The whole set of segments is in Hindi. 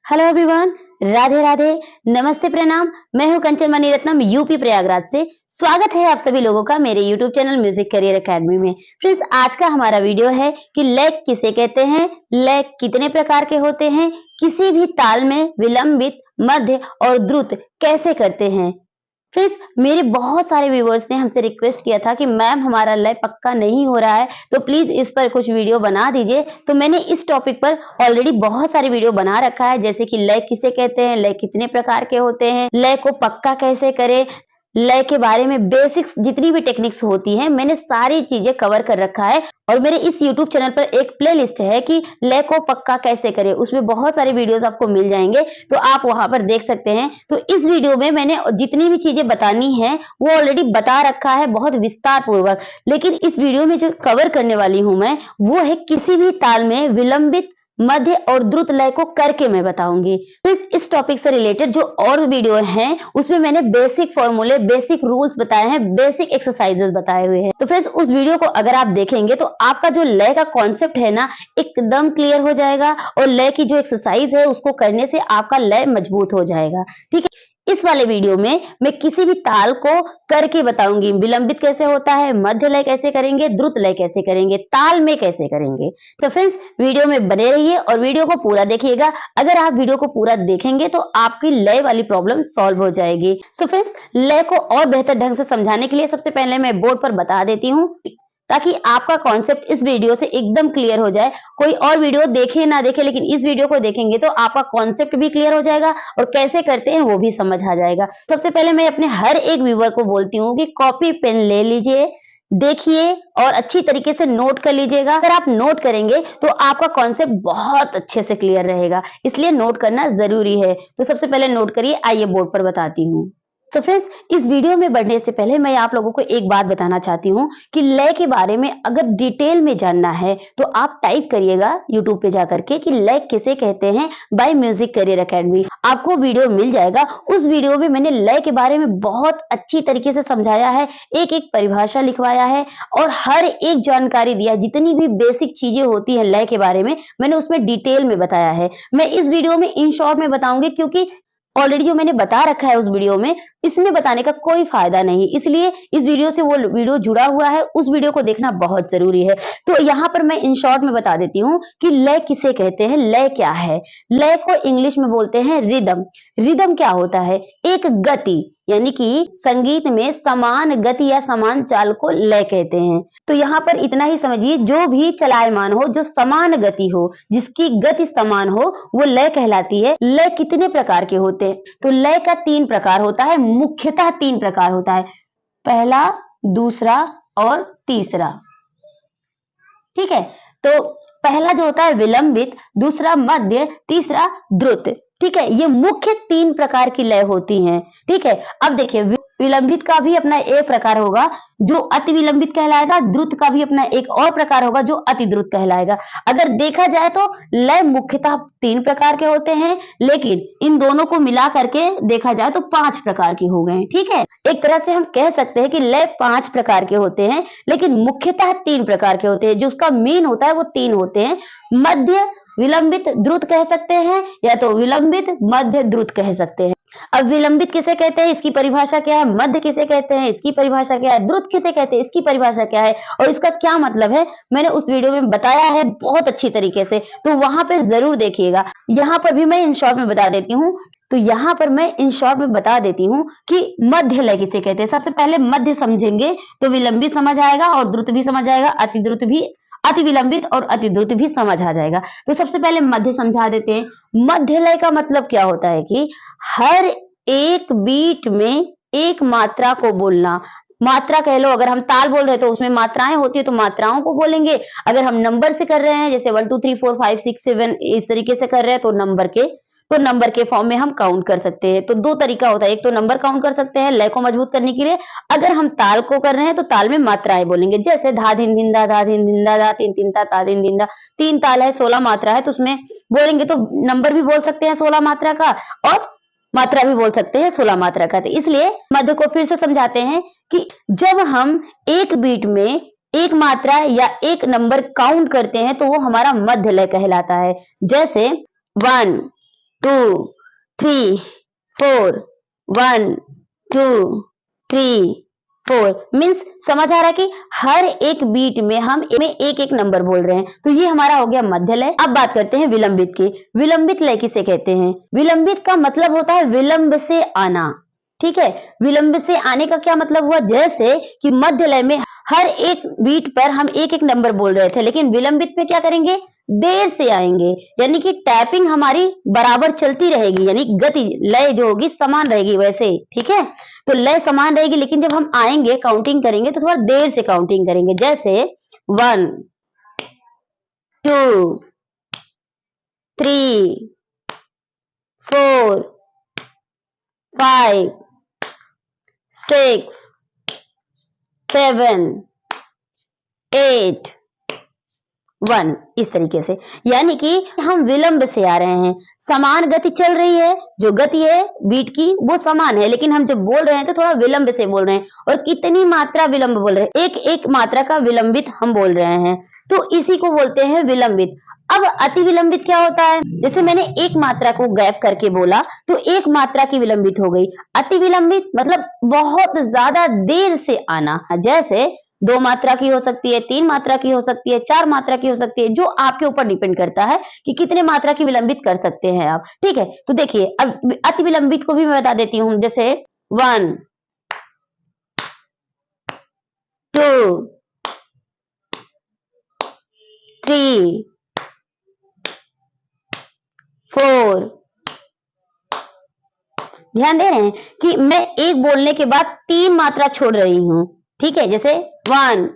हेलो एवरीवन, राधे राधे, नमस्ते, प्रणाम। मैं हूं कंचन मणिरत्नम, यूपी प्रयागराज से। स्वागत है आप सभी लोगों का मेरे YouTube channel music career academy में। फ्रेंड्स, आज का हमारा वीडियो है कि लय किसे कहते हैं, लय कितने प्रकार के होते हैं, किसी भी ताल में विलंबित, मध्य और द्रुत कैसे करते हैं। फ्रेंड्स, मेरे बहुत सारे व्यूअर्स ने हमसे रिक्वेस्ट किया था कि मैम हमारा लय पक्का नहीं हो रहा है, तो प्लीज इस पर कुछ वीडियो बना दीजिए। तो मैंने इस टॉपिक पर ऑलरेडी बहुत सारे वीडियो बना रखा है, जैसे कि लय किसे कहते हैं, लय कितने प्रकार के होते हैं, लय को पक्का कैसे करें, लय के बारे में बेसिक्स जितनी भी टेक्निक्स होती हैं, मैंने सारी चीजें कवर कर रखा है। और मेरे इस YouTube चैनल पर एक प्लेलिस्ट है कि लय को पक्का कैसे करें, उसमें बहुत सारे वीडियोस आपको मिल जाएंगे, तो आप वहां पर देख सकते हैं। तो इस वीडियो में मैंने जितनी भी चीजें बतानी है वो ऑलरेडी बता रखा है बहुत विस्तार पूर्वक, लेकिन इस वीडियो में जो कवर करने वाली हूं मैं, वो है किसी भी ताल में विलंबित, मध्य और द्रुत लय को करके मैं बताऊंगी। तो इस टॉपिक से रिलेटेड जो और वीडियो हैं उसमें मैंने बेसिक फॉर्मूले, बेसिक रूल्स बताए हैं, बेसिक एक्सरसाइजेस बताए हुए हैं। तो फ्रेंड्स, उस वीडियो को अगर आप देखेंगे तो आपका जो लय का कॉन्सेप्ट है ना, एकदम क्लियर हो जाएगा और लय की जो एक्सरसाइज है उसको करने से आपका लय मजबूत हो जाएगा। ठीक है, इस वाले वीडियो में मैं किसी भी ताल को करके बताऊंगी। विलंबित कैसे होता है, मध्य लय कैसे करेंगे, द्रुत लय कैसे करेंगे, ताल में कैसे करेंगे। तो फ्रेंड्स, वीडियो में बने रहिए और वीडियो को पूरा देखिएगा। अगर आप वीडियो को पूरा देखेंगे तो आपकी लय वाली प्रॉब्लम सॉल्व हो जाएगी। सो फ्रेंड्स, लय को और बेहतर ढंग से समझाने के लिए सबसे पहले मैं बोर्ड पर बता देती हूँ, ताकि आपका कॉन्सेप्ट इस वीडियो से एकदम क्लियर हो जाए। कोई और वीडियो देखे ना देखे, लेकिन इस वीडियो को देखेंगे तो आपका कॉन्सेप्ट भी क्लियर हो जाएगा और कैसे करते हैं वो भी समझ आ जाएगा। सबसे पहले मैं अपने हर एक व्यूअर को बोलती हूँ कि कॉपी पेन ले लीजिए, देखिए और अच्छी तरीके से नोट कर लीजिएगा। अगर आप नोट करेंगे तो आपका कॉन्सेप्ट बहुत अच्छे से क्लियर रहेगा, इसलिए नोट करना जरूरी है। तो सबसे पहले नोट करिए, आइए बोर्ड पर बताती हूँ। तो फ्रेंड्स, इस वीडियो में बढ़ने से पहले मैं आप लोगों को एक बात बताना चाहती हूँ कि लय के बारे में अगर डिटेल में जानना है तो आप टाइप करिएगा YouTube पे जाकर के कि लय किसे कहते हैं बाय म्यूजिक करियर एकेडमी। आपको वीडियो मिल जाएगा। उस वीडियो में मैंने लय के बारे में बहुत अच्छी तरीके से समझाया है, एक एक परिभाषा लिखवाया है और हर एक जानकारी दिया। जितनी भी बेसिक चीजें होती है लय के बारे में मैंने उसमें डिटेल में बताया है। मैं इस वीडियो में इन शॉर्ट में बताऊंगी, क्योंकि ऑलरेडी जो मैंने बता रखा है उस वीडियो में, इसमें बताने का कोई फायदा नहीं, इसलिए इस वीडियो से वो वीडियो जुड़ा हुआ है, उस वीडियो को देखना बहुत जरूरी है। तो यहाँ पर मैं इन शॉर्ट में बता देती हूँ कि लय किसे कहते हैं, लय क्या है। लय को इंग्लिश में बोलते हैं रिदम। रिदम क्या होता है? एक गति, यानी कि संगीत में समान गति या समान चाल को लय कहते हैं। तो यहाँ पर इतना ही समझिए, जो भी चलायमान हो, जो समान गति हो, जिसकी गति समान हो, वो लय कहलाती है। लय कितने प्रकार के होते हैं? तो लय का 3 प्रकार होता है, मुख्यतः 3 प्रकार होता है, पहला, दूसरा और तीसरा। ठीक है, तो पहला जो होता है विलंबित, दूसरा मध्य, तीसरा द्रुत। ठीक है, ये मुख्य 3 प्रकार की लय होती हैं। ठीक है, अब देखिए, विलंबित का भी अपना एक प्रकार होगा जो अति विलंबित कहलाएगा, द्रुत का भी अपना एक और प्रकार होगा जो अति द्रुत कहलाएगा। अगर देखा जाए तो लय मुख्यतः 3 प्रकार के होते हैं, लेकिन इन दोनों को मिला करके देखा जाए तो 5 प्रकार के हो गए। ठीक है, एक तरह से हम कह सकते हैं कि लय 5 प्रकार के होते हैं, लेकिन मुख्यतः 3 प्रकार के होते हैं। जो उसका मेन होता है वो 3 होते हैं, मध्य, विलंबित, द्रुत कह सकते हैं, या तो विलंबित, मध्य, द्रुत कह सकते हैं। अब विलंबित किसे कहते हैं, इसकी परिभाषा क्या है, मध्य किसे कहते हैं, इसकी परिभाषा क्या है, द्रुत किसे कहते हैं, इसकी परिभाषा क्या है और इसका क्या मतलब है, मैंने उस वीडियो में बताया है बहुत अच्छी तरीके से, तो वहां पे जरूर देखिएगा। यहाँ पर भी मैं इन शॉर्ट में बता देती हूँ। तो यहाँ पर मैं इन शॉर्ट में बता देती हूँ कि मध्य लय किसे कहते हैं। सबसे पहले मध्य समझेंगे तो विलंबित समझ आएगा और द्रुत भी समझ आएगा, अति द्रुत भी, अति विलंबित और अति द्रुत भी समझ आ जाएगा। तो सबसे पहले मध्य समझा देते हैं। मध्य लय का मतलब क्या होता है कि हर एक बीट में एक मात्रा को बोलना। मात्रा कह लो, अगर हम ताल बोल रहे हैं तो उसमें मात्राएं होती है तो मात्राओं को बोलेंगे। अगर हम नंबर से कर रहे हैं, जैसे 1 2 3 4 5 6 7 इस तरीके से कर रहे हैं, तो नंबर के फॉर्म में हम काउंट कर सकते हैं। तो 2 तरीका होता है, एक तो नंबर काउंट कर सकते हैं लय को मजबूत करने के लिए। अगर हम ताल को कर रहे हैं तो ताल में मात्राएं बोलेंगे, जैसे धा धिन धिंदा, धा धिन धिंदा, धा तीन तीन ता धिन धिंदा। 3 ताल है, 16 मात्रा है, तो उसमें बोलेंगे तो नंबर भी बोल सकते हैं 16 मात्रा का और मात्रा भी बोल सकते हैं 16 मात्रा का। तो इसलिए मध्य को फिर से समझाते हैं कि जब हम एक बीट में एक मात्रा या एक नंबर काउंट करते हैं तो वो हमारा मध्य लय कहलाता है। जैसे 1 2 3 4 1 2 3 4 मीन्स समझ आ रहा है कि हर एक बीट में हम एक एक नंबर बोल रहे हैं। तो ये हमारा हो गया मध्य लय। अब बात करते हैं विलंबित की। विलंबित लय किसे कहते हैं? विलंबित का मतलब होता है विलंब से आना। ठीक है, विलंब से आने का क्या मतलब हुआ? जैसे कि मध्य लय में हर एक बीट पर हम एक एक नंबर बोल रहे थे, लेकिन विलंबित में क्या करेंगे? देर से आएंगे, यानी कि टैपिंग हमारी बराबर चलती रहेगी, यानी गति लय जो होगी समान रहेगी वैसे। ठीक है, तो लय समान रहेगी, लेकिन जब हम आएंगे काउंटिंग करेंगे तो थोड़ा देर से काउंटिंग करेंगे। जैसे 1 2 3 4 5 6 7 8 1 इस तरीके से, यानी कि हम विलंब से आ रहे हैं। समान गति चल रही है, जो गति है बीट की वो समान है, लेकिन हम जब बोल रहे हैं तो थोड़ा विलंब से बोल रहे हैं। और कितनी मात्रा विलंब बोल रहे हैं? एक एक मात्रा का विलंबित हम बोल रहे हैं, तो इसी को बोलते हैं विलंबित। अब अति विलंबित क्या होता है? जैसे मैंने एक मात्रा को गैप करके बोला तो एक मात्रा की विलंबित हो गई। अति विलंबित मतलब बहुत ज्यादा देर से आना। जैसे 2 मात्रा की हो सकती है, 3 मात्रा की हो सकती है, 4 मात्रा की हो सकती है, जो आपके ऊपर डिपेंड करता है कि कितने मात्रा की विलंबित कर सकते हैं आप। ठीक है, तो देखिए अब अति विलंबित को भी मैं बता देती हूँ। जैसे 1 2 3 4। ध्यान दे रहे हैं कि मैं एक बोलने के बाद 3 मात्रा छोड़ रही हूं। ठीक है, जैसे 1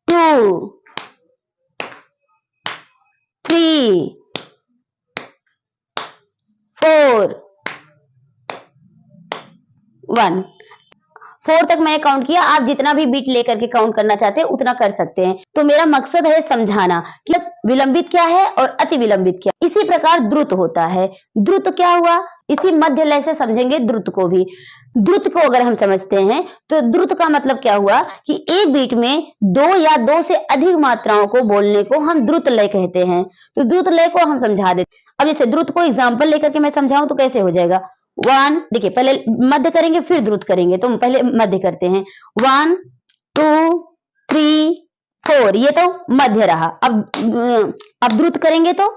2 3 4 1 4 तक मैंने काउंट किया। आप जितना भी बीट लेकर के काउंट करना चाहते हैं उतना कर सकते हैं। तो मेरा मकसद है समझाना कि विलंबित क्या है और अति विलंबित क्या। इसी प्रकार द्रुत होता है। द्रुत क्या हुआ? इसी मध्य लय से समझेंगे द्रुत को भी। द्रुत को अगर हम समझते हैं तो द्रुत का मतलब क्या हुआ कि एक बीट में 2 या 2 से अधिक मात्राओं को बोलने को हम द्रुत लय कहते हैं। तो द्रुत लय को हम समझा देते। अब जैसे द्रुत को एग्जाम्पल लेकर के मैं समझाऊं तो कैसे हो जाएगा? 1 देखिए, पहले मध्य करेंगे फिर द्रुत करेंगे, तो पहले मध्य करते हैं। 1 2 3 4, ये तो मध्य रहा। अब द्रुत करेंगे तो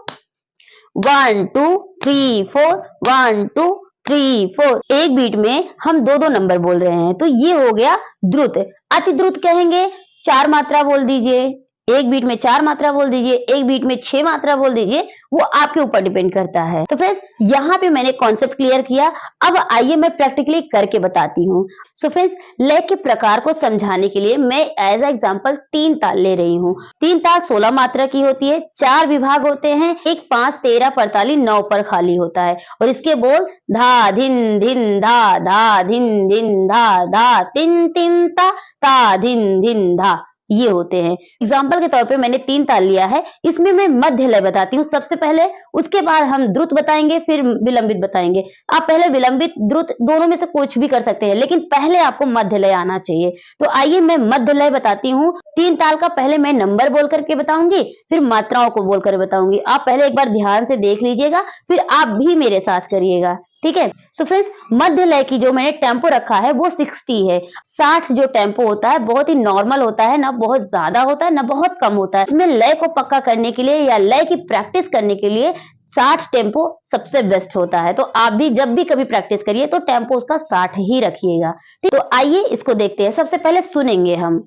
1 2 3 4 1 2 3 4। एक बीट में हम 2-2 नंबर बोल रहे हैं, तो ये हो गया द्रुत। अति द्रुत कहेंगे 4 मात्रा बोल दीजिए, एक बीट में 4 मात्रा बोल दीजिए, एक बीट में 6 मात्रा बोल दीजिए, वो आपके ऊपर डिपेंड करता है। तो फ्रेंड्स यहाँ पे मैंने कॉन्सेप्ट क्लियर किया। अब आइए मैं प्रैक्टिकली करके बताती हूँ। सो फ्रेंड्स, लय के प्रकार को समझाने के लिए मैं एज अ एग्जांपल 3 ताल ले रही हूँ। 3 ताल 16 मात्रा की होती है, 4 विभाग होते हैं, एक 5 13 45 9 पर खाली होता है। और इसके बोल धा धिन धिन धा धा धिन धिन धा धा तिन तिन ता धिन धिन धा, ये होते हैं। एग्जाम्पल के तौर पे मैंने 3 ताल लिया है, इसमें मैं मध्य लय बताती हूँ सबसे पहले, उसके बाद हम द्रुत बताएंगे, फिर विलंबित बताएंगे। आप पहले विलंबित द्रुत दोनों में से कुछ भी कर सकते हैं, लेकिन पहले आपको मध्य लय आना चाहिए। तो आइए मैं मध्य लय बताती हूँ। 3 ताल का पहले मैं नंबर बोल करके बताऊंगी, फिर मात्राओं को बोल कर बताऊंगी। आप पहले एक बार ध्यान से देख लीजिएगा, फिर आप भी मेरे साथ करिएगा। ठीक है, सो फ्रेंड्स, मध्य लय की जो मैंने टेम्पो रखा है वो 60 है। 60 जो टेम्पो होता है बहुत ही नॉर्मल होता है, ना बहुत ज्यादा होता है ना बहुत कम होता है। इसमें लय को पक्का करने के लिए या लय की प्रैक्टिस करने के लिए 60 टेम्पो सबसे बेस्ट होता है। तो आप भी जब भी कभी प्रैक्टिस करिए तो टेम्पो उसका 60 ही रखिएगा। ठीक, तो आइए इसको देखते हैं। सबसे पहले सुनेंगे हम।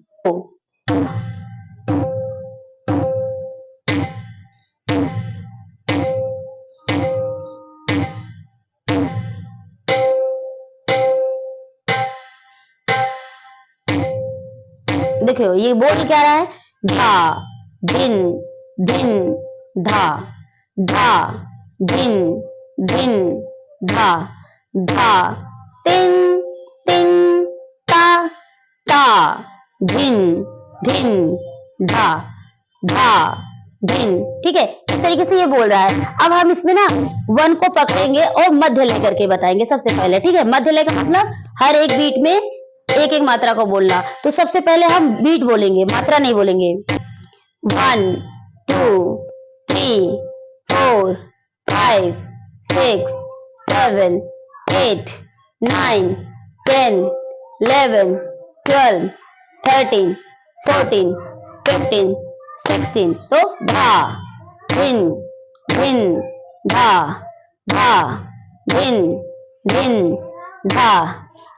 देखो ये बोल क्या रहा है? धा धिन धिन धा धा धिन धिन धा धा तिन तिन ता धिन धिन धा धा धिन। ठीक है, इस तरीके से ये बोल रहा है। अब हम इसमें ना 1 को पकड़ेंगे और मध्य लय करके बताएंगे सबसे पहले। ठीक है, मध्य लय का मतलब हर एक बीट में एक एक मात्रा को बोलना। तो सबसे पहले हम बीट बोलेंगे, मात्रा नहीं बोलेंगे। 1 2 3 4 4 5 6 7 8 9 10 11 12 13 14 15 16। तो धा धिन धिन धा धा धिन धिन धा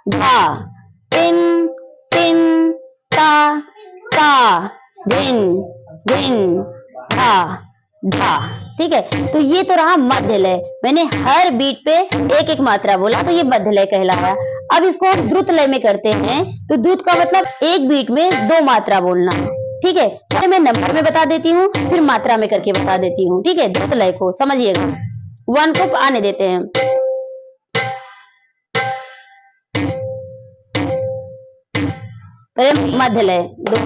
धा तिन तिन ता ता धिन धिन धा धा। ठीक है, तो ये तो रहा मध्य लय। मैंने हर बीट पे एक एक मात्रा बोला तो ये मध्य लय कहलाया। अब इसको हम द्रुत लय में करते हैं तो द्रुत का मतलब एक बीट में 2 मात्रा बोलना। ठीक है, पहले मैं नंबर में बता देती हूँ फिर मात्रा में करके बता देती हूँ। ठीक है, द्रुत लय को समझिएगा। 1 को आने देते हैं। मध्य लय 2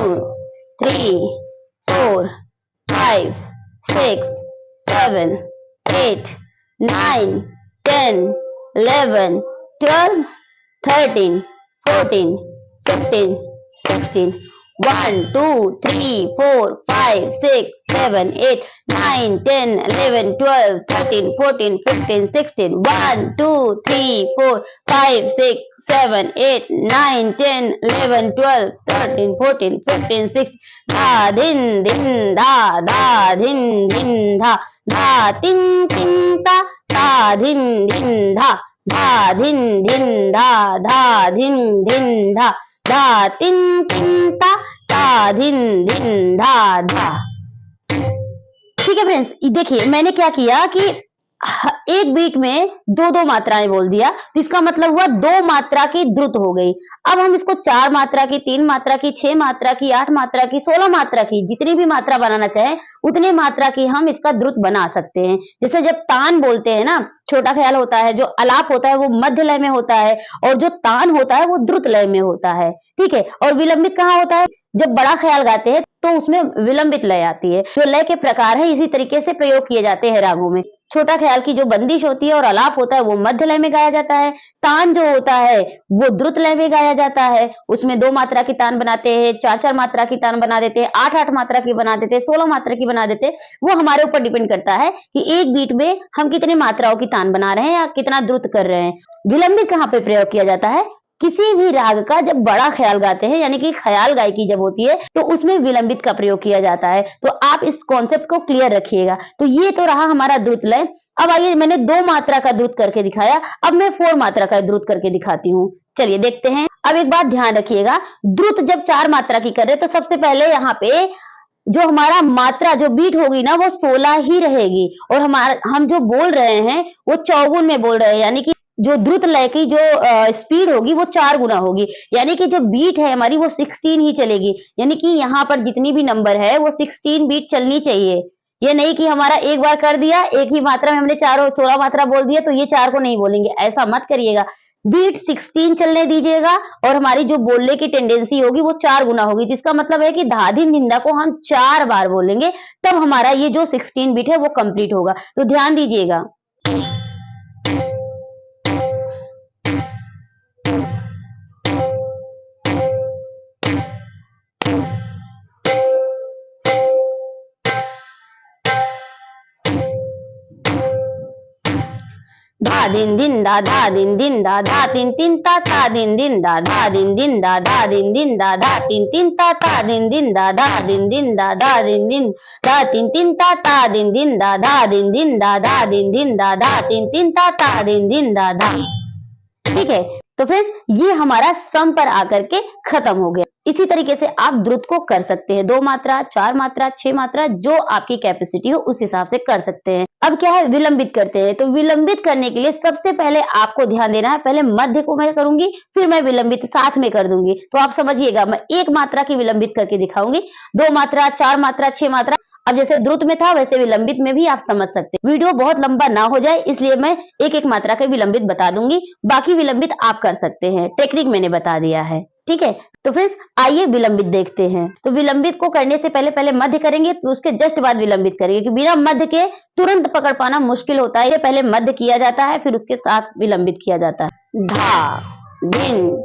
3 4 5 6 7 8 9 10 11 12 13 14 15 16। 1 2 3 4 5 6 7 8 9 10 11 12 13 14 15 16। 1 2 3 4 5 6 7 8 9 10 11 12 13 14 15 16। धा धिन धिन धा धा धिन धिन धा धा तिन तिन ता ता धिन धिन धा धा धिन धिन धा धा धिन धिन धा धा तिन तिन ता ता धिन धिन धा धा। ठीक है फ्रेंड्स, देखिए मैंने क्या किया कि एक बीट में 2-2 मात्राएं बोल दिया तो इसका मतलब हुआ 2 मात्रा की द्रुत हो गई। अब हम इसको 4 मात्रा की, 3 मात्रा की, 6 मात्रा की, 8 मात्रा की, 16 मात्रा की, जितनी भी मात्रा बनाना चाहें उतने मात्रा की हम इसका द्रुत बना सकते हैं। जैसे जब तान बोलते हैं ना, छोटा ख्याल होता है, जो अलाप होता है वो मध्य लय में होता है और जो तान होता है वो द्रुत लय में होता है। ठीक है, और विलंबित कहाँ होता है? जब बड़ा ख्याल गाते हैं तो उसमें विलंबित लय आती है। जो लय के प्रकार है इसी तरीके से प्रयोग किए जाते हैं रागों में। छोटा ख्याल की जो बंदिश होती है और अलाप होता है वो मध्य लय में गाया जाता है। तान जो होता है वो द्रुत लय में गाया जाता है। उसमें 2 मात्रा की तान बनाते हैं, 4-4 मात्रा की तान बना देते हैं, 8-8 मात्रा की बना देते हैं, 16 मात्रा की बना देते हैं। वो हमारे ऊपर डिपेंड करता है कि एक बीट में हम कितने मात्राओं की तान बना रहे हैं या कितना द्रुत कर रहे हैं। विलंबित कहाँ पे प्रयोग किया जाता है? किसी भी राग का जब बड़ा ख्याल गाते हैं यानी कि ख्याल गायकी जब होती है तो उसमें विलंबित का प्रयोग किया जाता है। तो आप इस कॉन्सेप्ट को क्लियर रखिएगा। तो ये तो रहा हमारा द्रुत लय। अब आइए, मैंने 2 मात्रा का द्रुत करके दिखाया, अब मैं 4 मात्रा का द्रुत करके दिखाती हूँ। चलिए देखते हैं। अब एक बात ध्यान रखिएगा, द्रुत जब 4 मात्रा की कर रहे तो सबसे पहले यहाँ पे जो हमारा मात्रा जो बीट होगी ना वो 16 ही रहेगी और हम जो बोल रहे हैं वो चौगुन में बोल रहे हैं, यानी कि जो द्रुत लय की जो स्पीड होगी वो 4 गुना होगी। यानी कि जो बीट है हमारी वो 16 ही चलेगी। यानी कि यहाँ पर जितनी भी नंबर है वो 16 बीट चलनी चाहिए। ये नहीं कि हमारा एक बार कर दिया, एक ही मात्रा में हमने 16 मात्रा बोल दिया तो ये 4 को नहीं बोलेंगे, ऐसा मत करिएगा। बीट 16 चलने दीजिएगा और हमारी जो बोलने की टेंडेंसी होगी वो 4 गुना होगी। जिसका मतलब है कि धाधिन धिंदा को हम 4 बार बोलेंगे तब हमारा ये जो 16 बीट है वो कंप्लीट होगा। तो ध्यान दीजिएगा। धा दिन दिन दा धा दिन दिन दा धा तीन तीन ता दिन दिन दा धा दिन दिन दा धा दिन दिन दा धा तीन तीन ता दिन दिन दा धा दिन दिन दा धा दिन दिन धा तीन तीन ता दिन दिन दा धा दिन दिन दा धा दिन दिन दा धा तीन तीन ता दिन दिन दा धा। ठीक है, तो फ्रेंड्स ये हमारा सम पर आकर के खत्म हो गया। इसी तरीके से आप द्रुत को कर सकते हैं, 2 मात्रा, 4 मात्रा, 6 मात्रा, जो आपकी कैपेसिटी हो उस हिसाब से कर सकते हैं। अब क्या है, विलंबित करते हैं। तो विलंबित करने के लिए सबसे पहले आपको ध्यान देना है, पहले मध्य को मैं करूंगी फिर मैं विलंबित साथ में कर दूंगी। तो आप समझिएगा, मैं 1 मात्रा की विलंबित करके दिखाऊंगी, 2 मात्रा, 4 मात्रा, 6 मात्रा। अब जैसे द्रुत में था वैसे विलंबित में भी आप समझ सकते हैं। वीडियो बहुत लंबा ना हो जाए इसलिए मैं एक एक मात्रा के विलंबित बता दूंगी, बाकी विलंबित आप कर सकते हैं। टेक्निक मैंने बता दिया है। ठीक है, तो फिर आइए विलंबित देखते हैं। तो विलंबित को करने से पहले मध्य करेंगे फिर उसके जस्ट बाद विलंबित करेंगे, क्योंकि बिना मध्य के तुरंत पकड़ पाना मुश्किल होता है। पहले मध्य किया जाता है फिर उसके साथ विलंबित किया जाता है। धा धिन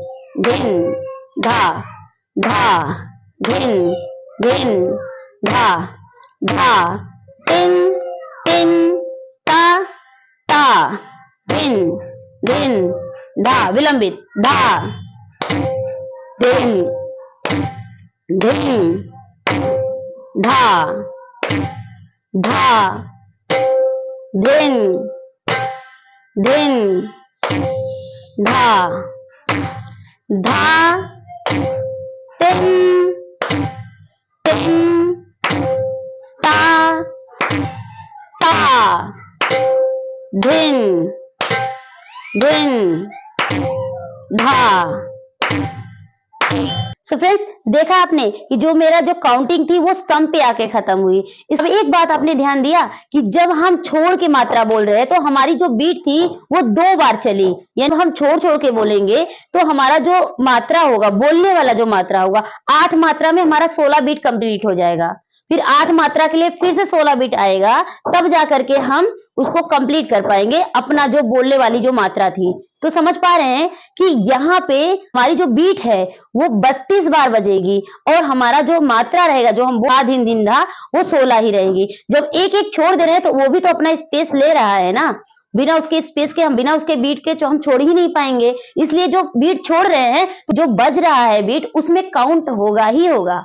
धिन धा धा धिन धिन धा धा तिन तिन धिन धिन धा विलंबित धा धिन धिन धा धा धिन धिन धा धा तिन तिन ता ता धिन धिन धा। सो फ्रेंड्स, देखा आपने कि जो मेरा जो काउंटिंग थी वो सम पे आके खत्म हुई। इसमें एक बात आपने ध्यान दिया कि जब हम छोड़ के मात्रा बोल रहे हैं तो हमारी जो बीट थी वो 2 बार चली, यानी हम छोड़ छोड़ के बोलेंगे तो हमारा जो मात्रा होगा, बोलने वाला जो मात्रा होगा, 8 मात्रा में हमारा 16 बीट कंप्लीट हो जाएगा। फिर 8 मात्रा के लिए फिर से 16 बीट आएगा, तब जाकर के हम उसको कंप्लीट कर पाएंगे अपना जो बोलने वाली जो मात्रा थी। तो समझ पा रहे हैं कि यहाँ पे हमारी जो बीट है वो 32 बार बजेगी और हमारा जो मात्रा रहेगा, जो हम धिन धिन धा, वो 16 ही रहेगी। जब एक एक छोड़ दे रहे हैं तो वो भी तो अपना स्पेस ले रहा है ना, बिना उसके स्पेस के, हम बिना उसके बीट के हम छोड़ ही नहीं पाएंगे। इसलिए जो बीट छोड़ रहे हैं, जो बज रहा है बीट, उसमें काउंट होगा ही होगा।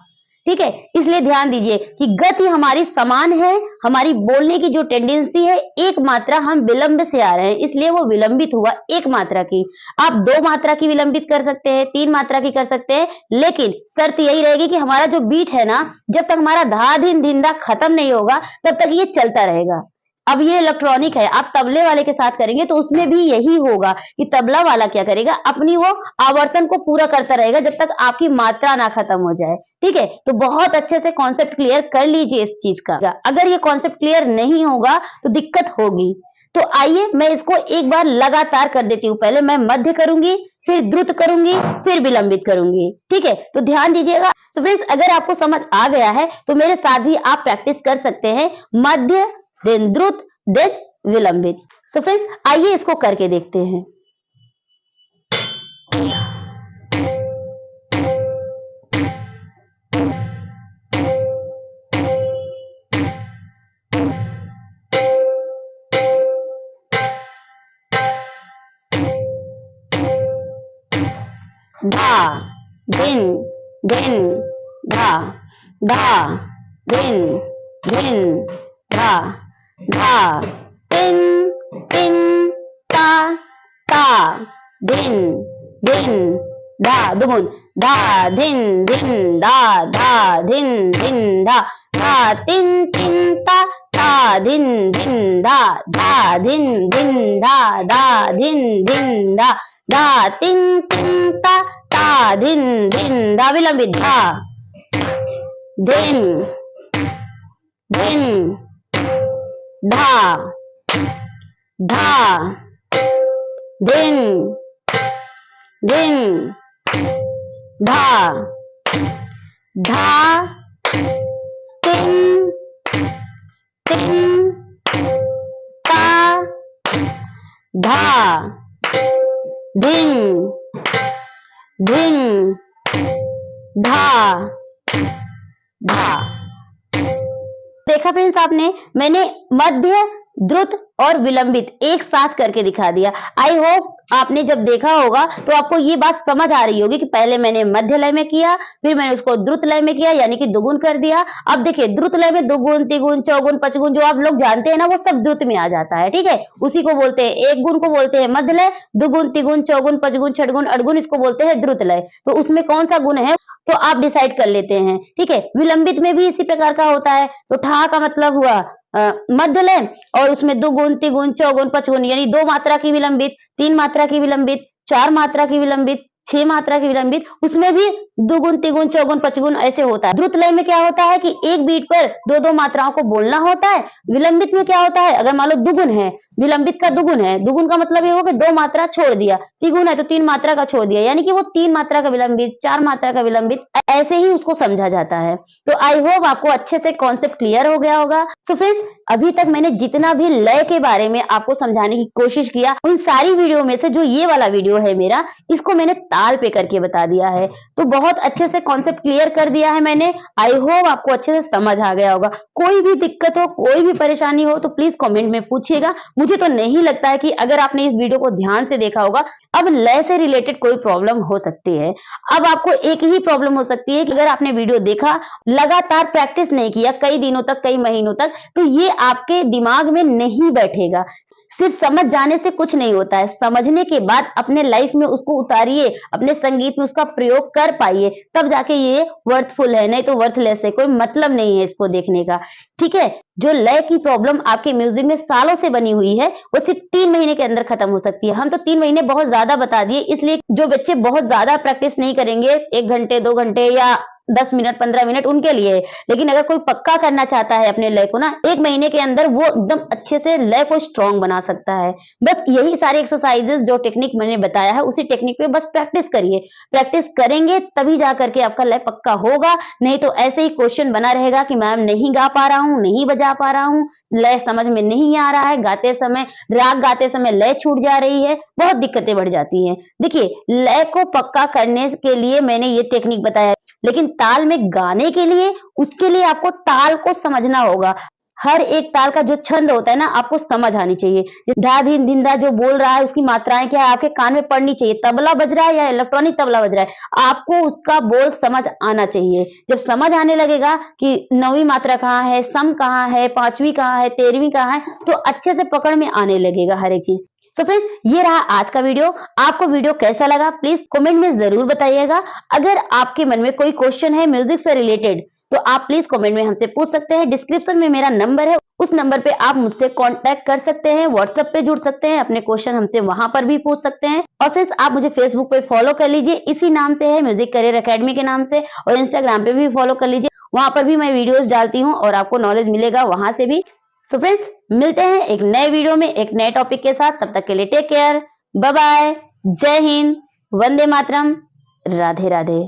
ठीक है, इसलिए ध्यान दीजिए कि गति हमारी समान है, हमारी बोलने की जो टेंडेंसी है, एक मात्रा हम विलंब से आ रहे हैं, इसलिए वो विलंबित हुआ एक मात्रा की। आप 2 मात्रा की विलंबित कर सकते हैं, 3 मात्रा की कर सकते हैं, लेकिन शर्त यही रहेगी कि हमारा जो बीट है ना, जब तक हमारा धा धिन धिन धा खत्म नहीं होगा तब तक ये चलता रहेगा। अब ये इलेक्ट्रॉनिक है, आप तबले वाले के साथ करेंगे तो उसमें भी यही होगा कि तबला वाला क्या करेगा, अपनी वो आवर्तन को पूरा करता रहेगा जब तक आपकी मात्रा ना खत्म हो जाए। ठीक है, तो बहुत अच्छे से कॉन्सेप्ट क्लियर कर लीजिए इस चीज का। अगर ये कॉन्सेप्ट क्लियर नहीं होगा तो दिक्कत होगी। तो आइए मैं इसको एक बार लगातार कर देती हूँ। पहले मैं मध्य करूंगी, फिर द्रुत करूंगी, फिर विलंबित करूंगी। ठीक है, तो ध्यान दीजिएगा। सो फ्रेंड्स, अगर आपको समझ आ गया है तो मेरे साथ भी आप प्रैक्टिस कर सकते हैं, मध्य देन द्रुत देन विलंबित। सो फ्रेंड्स, आइए इसको करके देखते हैं। धा धिन धिन धा धा धिन धिन धा धा तिन तिन ता ता धिन धिन धा दुगुन धा धिन धिन धा धा धिन धिन धा धा तिन तिन ता ता धिन धिन धा धा धिन धिन धा धा धिन धिन धा धा तिन तिन ता ता धिन धिन धा विलंबित धा धिन धिन धा धा धिन धिन धा धा तिन तिन ता धा धिन धिन धा धा। देखा फ्रेंड्स आपने, मैंने मध्य, द्रुत और विलंबित एक साथ करके दिखा दिया। आई होप आपने जब देखा होगा तो आपको ये बात समझ आ रही होगी कि पहले मैंने मध्य लय में किया, फिर मैंने उसको द्रुत लय में किया, यानी कि दुगुन कर दिया। अब देखिए, द्रुत लय में दुगुन, तिगुन, चौगुन, पचगुन जो आप लोग जानते हैं ना, वो सब द्रुत में आ जाता है। ठीक है, उसी को बोलते हैं, एक गुण को बोलते हैं मध्य लय, दुगुन, तिगुन, चौगुन, पचगुन, छठगुन, अठगुन, इसको बोलते हैं द्रुत लय। तो उसमें कौन सा गुण है तो आप डिसाइड कर लेते हैं। ठीक है, विलंबित में भी इसी प्रकार का होता है। तो ठा का मतलब हुआ मध्य लय, और उसमें दुगुन, तिगुन, चौगुन, पचगुन, यानी 2 मात्रा की विलंबित, 3 मात्रा की विलंबित, 4 मात्रा की विलंबित, 6 मात्रा की विलंबित, उसमें भी दुगुन, तिगुन, चौगुन, पचगुन ऐसे होता है। द्रुत लय में क्या होता है कि एक बीट पर 2-2 मात्राओं को बोलना होता है। विलंबित में क्या होता है, अगर मान लो दुगुन है, विलंबित का दुगुन है, दुगुन का मतलब ये हो कि 2 मात्रा छोड़ दिया, तिगुन है तो 3 मात्रा का छोड़ दिया, यानी कि वो 3 मात्रा का विलंबित, 4 मात्रा का विलंबित, ऐसे ही उसको समझा जाता है। तो आई होप आपको अच्छे से कॉन्सेप्ट क्लियर हो गया होगा। सो फ्रेंड्स, अभी तक मैंने जितना भी लय के बारे में आपको समझाने की कोशिश किया, उन सारी वीडियो में से जो ये वाला वीडियो है मेरा, इसको मैंने ताल पे करके बता दिया है। तो बहुत बहुत अच्छे से कॉन्सेप्ट क्लियर कर दिया है मैंने। आई होप आपको अच्छे से समझ आ गया होगा। कोई भी दिक्कत हो, कोई भी परेशानी हो तो प्लीज कमेंट में पूछिएगा। मुझे तो नहीं लगता है कि अगर आपने इस वीडियो को ध्यान से देखा होगा, अब लय से रिलेटेड कोई प्रॉब्लम हो सकती है। अब आपको एक ही प्रॉब्लम हो सकती है कि अगर आपने वीडियो देखा, लगातार प्रैक्टिस नहीं किया कई दिनों तक, कई महीनों तक, तो ये आपके दिमाग में नहीं बैठेगा। सिर्फ समझ जाने से कुछ नहीं होता है, समझने के बाद अपने लाइफ में उसको उतारिए, अपने संगीत में उसका प्रयोग कर पाइए, तब जाके ये वर्थफुल है, नहीं तो वर्थलेस है। कोई मतलब नहीं है इसको देखने का, ठीक है। जो लय की प्रॉब्लम आपके म्यूजिक में सालों से बनी हुई है, वो सिर्फ 3 महीने के अंदर खत्म हो सकती है। हम तो 3 महीने बहुत ज्यादा बता दिए, इसलिए जो बच्चे बहुत ज्यादा प्रैक्टिस नहीं करेंगे, 1 घंटे 2 घंटे या 10 मिनट 15 मिनट उनके लिए, लेकिन अगर कोई पक्का करना चाहता है अपने लय को ना, 1 महीने के अंदर वो एकदम अच्छे से लय को स्ट्रॉन्ग बना सकता है। बस यही सारे एक्सरसाइजेस जो टेक्निक मैंने बताया है, उसी टेक्निक पे बस प्रैक्टिस करिए। प्रैक्टिस करेंगे तभी जा करके आपका लय पक्का होगा, नहीं तो ऐसे ही क्वेश्चन बना रहेगा कि मैम नहीं गा पा रहा हूँ, नहीं बजा पा रहा हूँ, लय समझ में नहीं आ रहा है, गाते समय राग गाते समय लय छूट जा रही है, बहुत दिक्कतें बढ़ जाती हैं। देखिए, लय को पक्का करने के लिए मैंने ये टेक्निक बताया, लेकिन ताल में गाने के लिए, उसके लिए आपको ताल को समझना होगा। हर एक ताल का जो छंद होता है ना, आपको समझ आनी चाहिए। धा धीन धिंदा जो बोल रहा है, उसकी मात्राएं क्या है, आपके कान में पड़नी चाहिए। तबला बज रहा है या इलेक्ट्रॉनिक तबला बज रहा है, आपको उसका बोल समझ आना चाहिए। जब समझ आने लगेगा कि 9वीं मात्रा कहाँ है, सम कहाँ है, 5वीं कहाँ है, 13वीं कहाँ है, तो अच्छे से पकड़ में आने लगेगा हर एक चीज। सो फ्रेंड्स, ये रहा आज का वीडियो। आपको वीडियो कैसा लगा प्लीज कमेंट में जरूर बताइएगा। अगर आपके मन में कोई क्वेश्चन है म्यूजिक से रिलेटेड, तो आप प्लीज कमेंट में हमसे पूछ सकते हैं। डिस्क्रिप्शन में मेरा नंबर है, उस नंबर पे आप मुझसे कांटेक्ट कर सकते हैं, व्हाट्सएप पे जुड़ सकते हैं, अपने क्वेश्चन हमसे वहां पर भी पूछ सकते हैं। और फिर आप मुझे फेसबुक पे फॉलो कर लीजिए, इसी नाम से है, म्यूजिक करियर एकेडमी के नाम से। और इंस्टाग्राम पे भी फॉलो कर लीजिए, वहां पर भी मैं वीडियोस डालती हूँ और आपको नॉलेज मिलेगा वहां से भी। सो फ्रेंड्स, मिलते हैं एक नए वीडियो में एक नए टॉपिक के साथ। तब तक के लिए टेक केयर, बाय बाय, जय हिंद, वंदे मातरम, राधे राधे।